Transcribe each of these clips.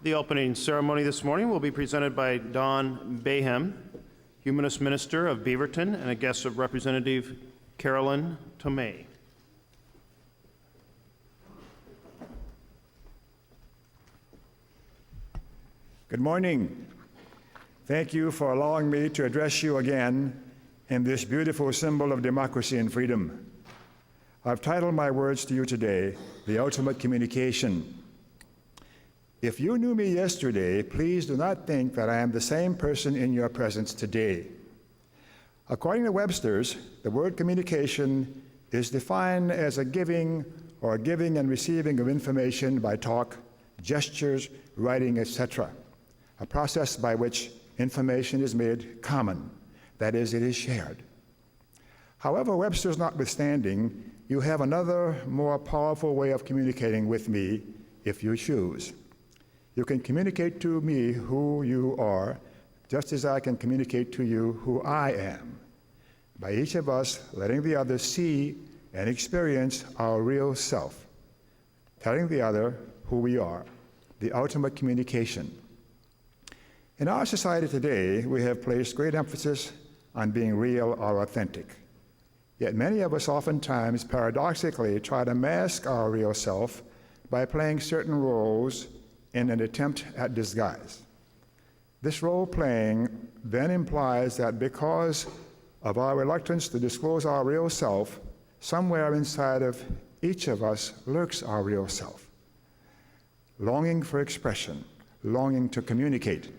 The opening ceremony this morning will be presented by Don Baham, Humanist Minister of Beaverton, and a guest of Representative Carolyn Tomei. Good morning. Thank you for allowing me to address you again in this beautiful symbol of democracy and freedom. I've titled my words to you today, The Ultimate Communication. If you knew me yesterday, please do not think that I am the same person in your presence today. According to Webster's, the word communication is defined as a giving and receiving of information by talk, gestures, writing, etc., a process by which information is made common, that is, it is shared. However, Webster's notwithstanding, you have another, more powerful way of communicating with me if you choose. You can communicate to me who you are, just as I can communicate to you who I am, by each of us letting the other see and experience our real self, telling the other who we are, the ultimate communication. In our society today, we have placed great emphasis on being real or authentic. Yet many of us oftentimes paradoxically try to mask our real self by playing certain roles in an attempt at disguise. This role-playing then implies that because of our reluctance to disclose our real self, somewhere inside of each of us lurks our real self, longing for expression, longing to communicate.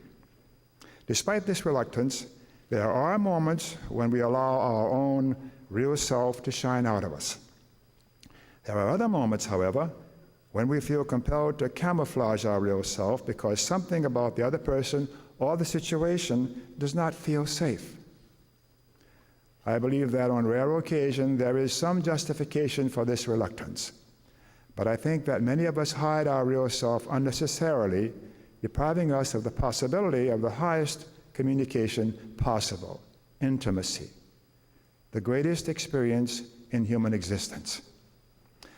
Despite this reluctance, there are moments when we allow our own real self to shine out of us. There are other moments, however, when we feel compelled to camouflage our real self because something about the other person or the situation does not feel safe. I believe that on rare occasion there is some justification for this reluctance, but I think that many of us hide our real self unnecessarily, depriving us of the possibility of the highest communication possible, intimacy, the greatest experience in human existence.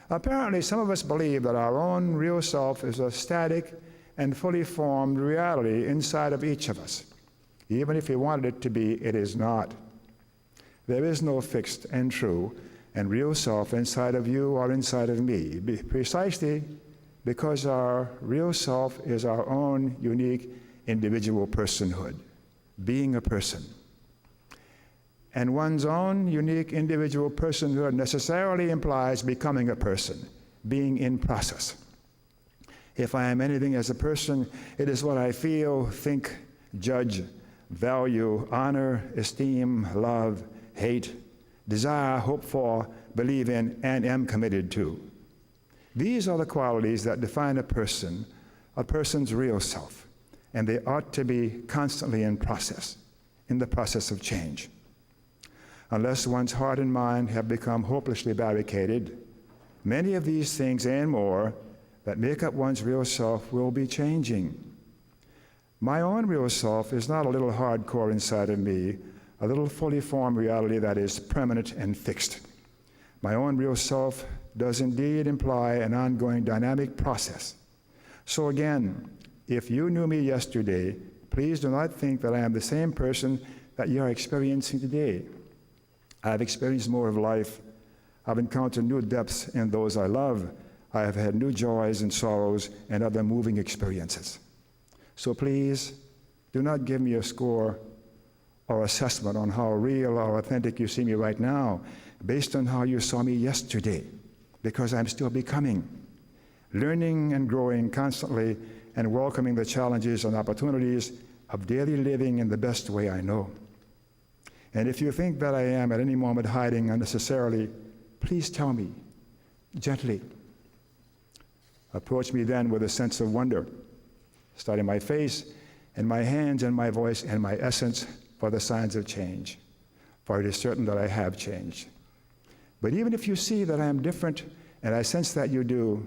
Apparently, some of us believe that our own real self is a static and fully formed reality inside of each of us. Even if we wanted it to be, it is not. There is no fixed and true and real self inside of you or inside of me, precisely because our real self is our own unique individual personhood, being a person. And one's own unique individual personhood necessarily implies becoming a person, being in process. If I am anything as a person, it is what I feel, think, judge, value, honor, esteem, love, hate, desire, hope for, believe in, and am committed to. These are the qualities that define a person's real self, and they ought to be constantly in the process of change. Unless one's heart and mind have become hopelessly barricaded, many of these things and more that make up one's real self will be changing. My own real self is not a little hardcore inside of me, a little fully formed reality that is permanent and fixed. My own real self does indeed imply an ongoing dynamic process. So again, if you knew me yesterday, please do not think that I am the same person that you are experiencing today. I've experienced more of life. I've encountered new depths in those I love. I have had new joys and sorrows and other moving experiences. So please, do not give me a score or assessment on how real or authentic you see me right now based on how you saw me yesterday, because I'm still becoming, learning and growing constantly and welcoming the challenges and opportunities of daily living in the best way I know. And if you think that I am at any moment hiding unnecessarily, please tell me, gently. Approach me then with a sense of wonder, study my face and my hands and my voice and my essence for the signs of change, for it is certain that I have changed. But even if you see that I am different, and I sense that you do,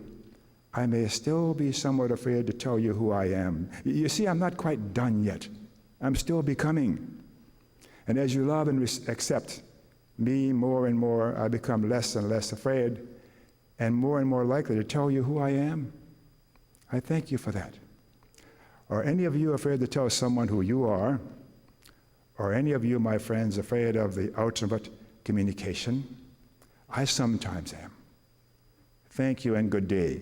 I may still be somewhat afraid to tell you who I am. You see, I'm not quite done yet. I'm still becoming. And as you love and accept me more and more, I become less and less afraid and more likely to tell you who I am. I thank you for that. Are any of you afraid to tell someone who you are? Are any of you, my friends, afraid of the ultimate communication? I sometimes am. Thank you and good day.